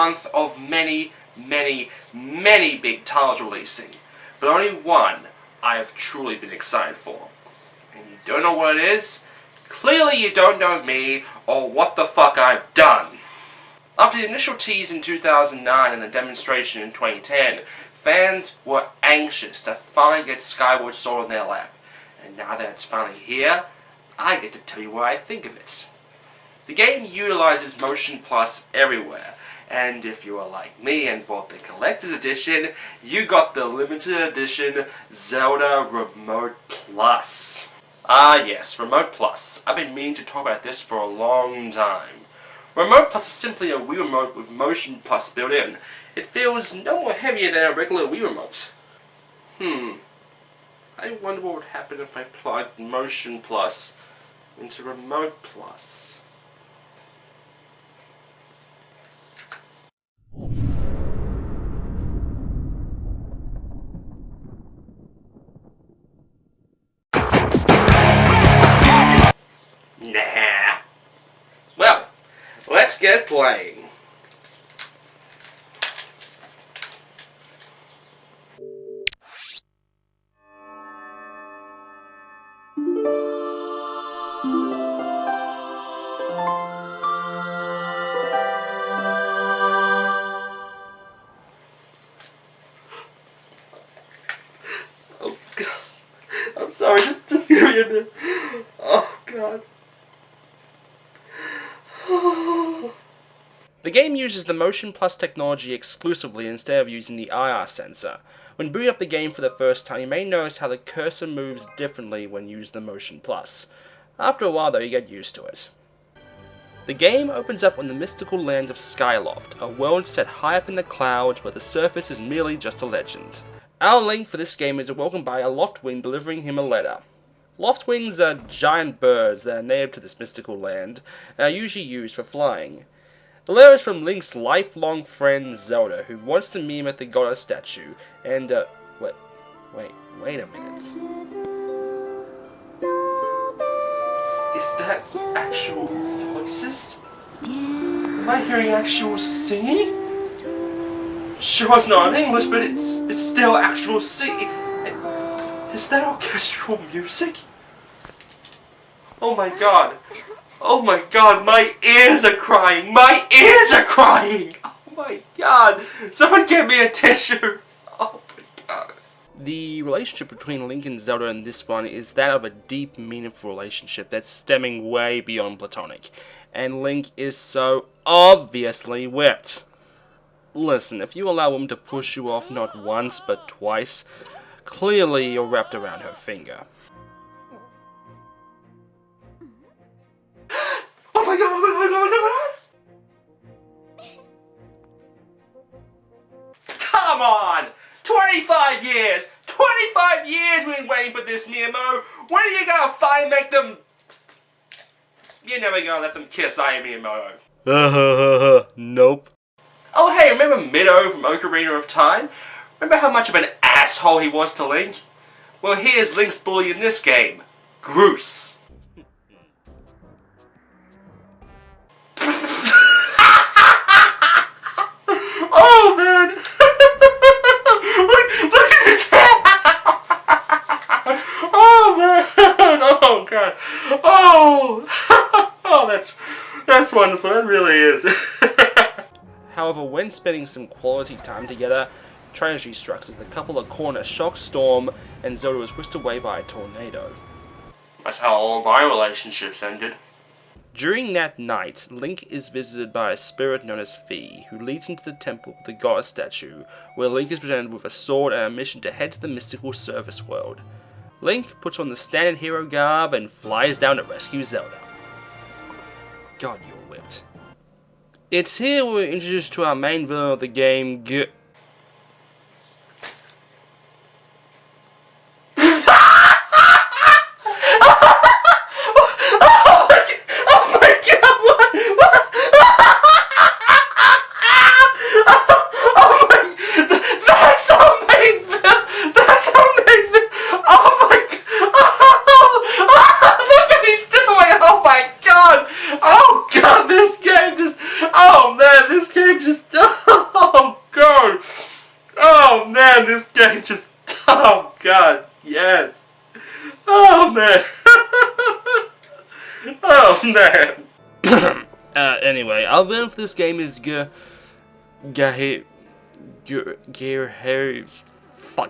month of many big titles releasing, but only one I have truly been excited for. And you don't know what it is? Clearly you don't know me, or what the fuck I've done. After the initial tease in 2009 and the demonstration in 2010, fans were anxious to finally get Skyward Sword on their lap. And now that it's finally here, I get to tell you what I think of it. The game utilizes Motion Plus everywhere, and if you are like me and bought the Collector's Edition, you got the limited edition Zelda Remote Plus. Ah yes, Remote Plus. I've been meaning to talk about this for a long time. Remote Plus is simply a Wii Remote with Motion Plus built in. It feels no more heavier than a regular Wii Remote. I wonder what would happen if I plugged Motion Plus into Remote Plus. Nah. Well, let's get playing. Oh God. I'm sorry, just give me a minute. Oh God. The game uses the Motion Plus technology exclusively instead of using the IR sensor. When booting up the game for the first time, you may notice how the cursor moves differently when using the Motion Plus. After a while though, you get used to it. The game opens up on the mystical land of Skyloft, a world set high up in the clouds where the surface is merely just a legend. Our Link for this game is welcomed by a Loftwing delivering him a letter. Loftwings are giant birds that are native to this mystical land and are usually used for flying. The letter is from Link's lifelong friend Zelda, who wants to meet him at the goddess statue, and wait a minute. Is that actual voices? Am I hearing actual singing? Sure, it's not in English, but it's still actual singing. Is that orchestral music? Oh my God. Oh my God, my ears are crying! My ears are crying! Oh my God! Someone give me a tissue! Oh my God. The relationship between Link and Zelda in this one is that of a deep, meaningful relationship that's stemming way beyond platonic. And Link is so obviously whipped. Listen, if you allow a woman to push you off not once, but twice, clearly you're wrapped around her finger. Oh my God, oh my God, oh my God! Come on! 25 years! 25 years we've been waiting for this, Miyamoto! When are you gonna finally make them... You're never gonna let them kiss, are you, Miyamoto? Nope. Oh hey, remember Mido from Ocarina of Time? Remember how much of an asshole he was to Link? Well, here's Link's bully in this game. Groose. Oh man! look at his head! Oh man! Oh God! Oh, that's wonderful. That really is. However, when spending some quality time together, tragedy strikes as the couple are caught in a shock storm and Zelda is whisked away by a tornado. That's how all my relationships ended. During that night, Link is visited by a spirit known as Fi, who leads him to the temple of the goddess statue, where Link is presented with a sword and a mission to head to the mystical surface world. Link puts on the standard hero garb and flies down to rescue Zelda. God, you're whipped. It's here we're introduced to our main villain of the game, Oh man, this game just... Oh god, yes. Oh man. Oh man. Anyway, our villain for this game is fuck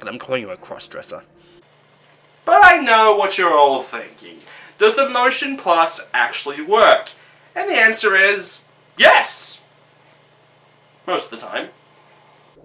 it, I'm calling you a crossdresser. But I know what you're all thinking. Does the Motion Plus actually work? And the answer is yes. Most of the time.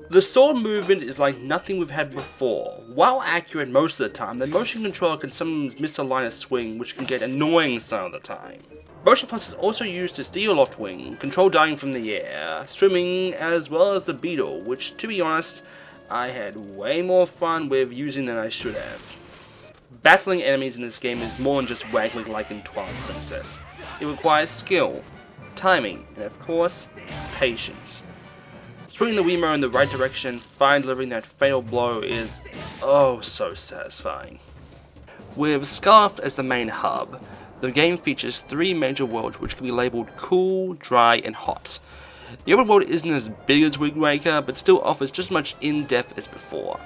The sword movement is like nothing we've had before. While accurate most of the time, the motion controller can sometimes misalign a swing, which can get annoying some of the time. Motion Plus is also used to steer aloft wing, control diving from the air, swimming, as well as the beetle, which, to be honest, I had way more fun with using than I should have. Battling enemies in this game is more than just waggling like in Twilight Princess. It requires skill, timing, and of course, patience. Swinging the Wiimote in the right direction, finally delivering that fatal blow is oh so satisfying. With Scarf as the main hub, the game features 3 major worlds which can be labelled cool, dry, and hot. The open world isn't as big as Wind Waker, but still offers just as much in-depth as before.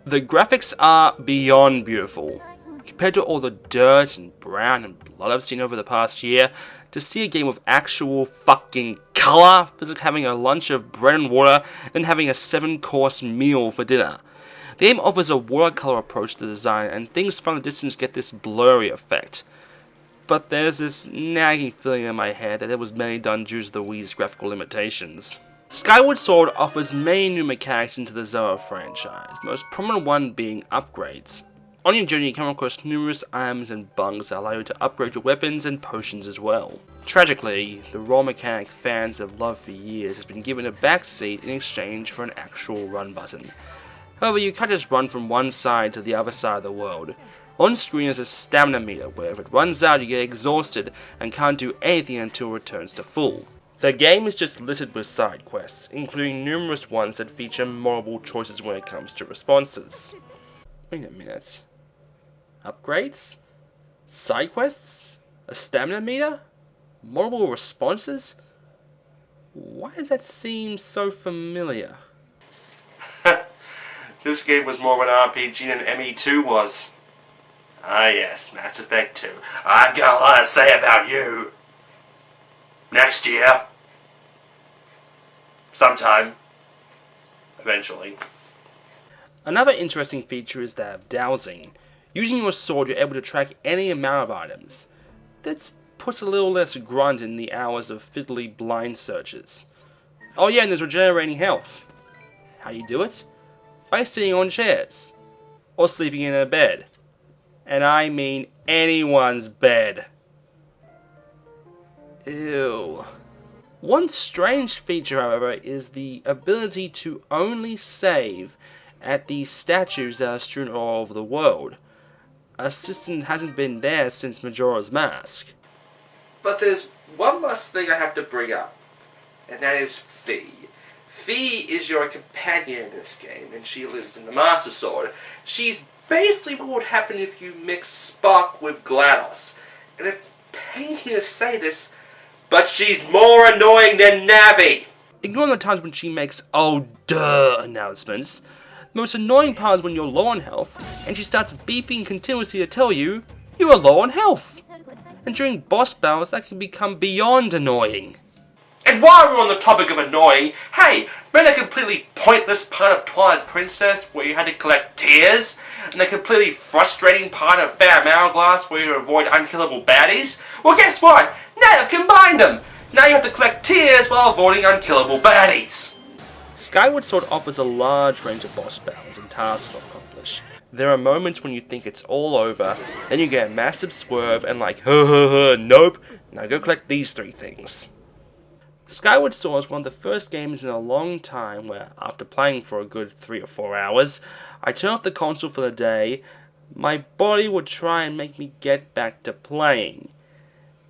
The graphics are beyond beautiful. Compared to all the dirt and brown and blood I've seen over the past year, to see a game with actual fucking colour feels like having a lunch of bread and water than having a 7-course meal for dinner. The game offers a watercolour approach to the design, and things from a distance get this blurry effect. But there's this nagging feeling in my head that it was mainly done due to the Wii's graphical limitations. Skyward Sword offers many new mechanics into the Zelda franchise, the most prominent one being upgrades. On your journey you come across numerous items and bugs that allow you to upgrade your weapons and potions as well. Tragically, the raw mechanic fans have loved for years has been given a backseat in exchange for an actual run button. However, you can't just run from one side to the other side of the world. On screen is a stamina meter where if it runs out you get exhausted and can't do anything until it returns to full. The game is just littered with side quests, including numerous ones that feature multiple choices when it comes to responses. Wait a minute. Upgrades? Side quests? A stamina meter? Multiple responses? Why does that seem so familiar? This game was more of an RPG than ME2 was. Ah yes, Mass Effect 2. I've got a lot to say about you. Next year. Sometime. Eventually. Another interesting feature is that of dowsing. Using your sword, you're able to track any amount of items. That puts a little less grunt in the hours of fiddly blind searches. Oh yeah, and there's regenerating health. How do you do it? By sitting on chairs. Or sleeping in a bed. And I mean anyone's bed. Ew. One strange feature, however, is the ability to only save at these statues that are strewn all over the world. A system hasn't been there since Majora's Mask. But there's one last thing I have to bring up, and that is Fee. Fee is your companion in this game, and she lives in the Master Sword. She's basically what would happen if you mix Spark with GLaDOS. And it pains me to say this, but she's more annoying than Navi! Ignoring the times when she makes oh duh announcements, the most annoying part is when you're low on health, and she starts beeping continuously to tell you you are low on health. And during boss battles that can become beyond annoying. And while we're on the topic of annoying, hey, remember that completely pointless part of Twilight Princess where you had to collect tears? And the completely frustrating part of Fair Hourglass where you avoid unkillable baddies? Well guess what? Now they've combined them! Now you have to collect tears while avoiding unkillable baddies! Skyward Sword offers a large range of boss battles and tasks to accomplish. There are moments when you think it's all over, then you get a massive swerve and like, nope, now go collect these 3 things. Skyward Sword is one of the first games in a long time where, after playing for a good 3 or 4 hours, I turn off the console for the day, my body would try and make me get back to playing.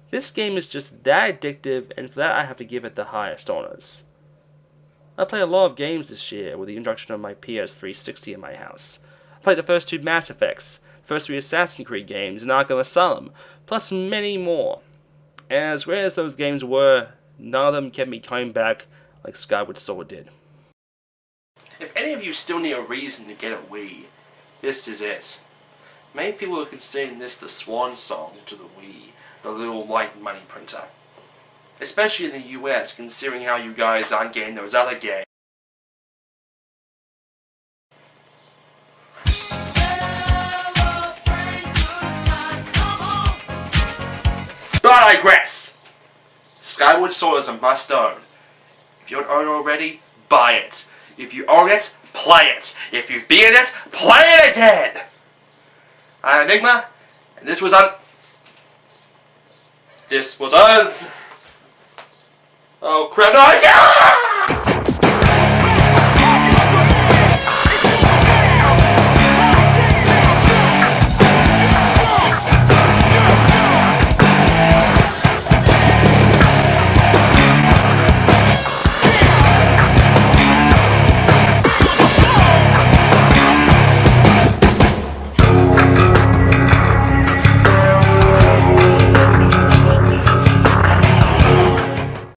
This game is just that addictive, and for that I have to give it the highest honors. I played a lot of games this year with the introduction of my PS360 in my house. I played the first 2 Mass Effects, first 3 Assassin's Creed games, and Arkham Asylum, plus many more. As rare as those games were, none of them kept me coming back like Skyward Sword did. If any of you still need a reason to get a Wii, this is it. Many people are considering this the swan song to the Wii, the little white money printer. Especially in the US, considering how you guys aren't getting those other games. But I digress! Skyward Sword is a must-own. If you don't own it already, buy it. If you own it, play it. If you've beaten it, play it again! I'm Enigma, and this was Oh crap, no, I can't!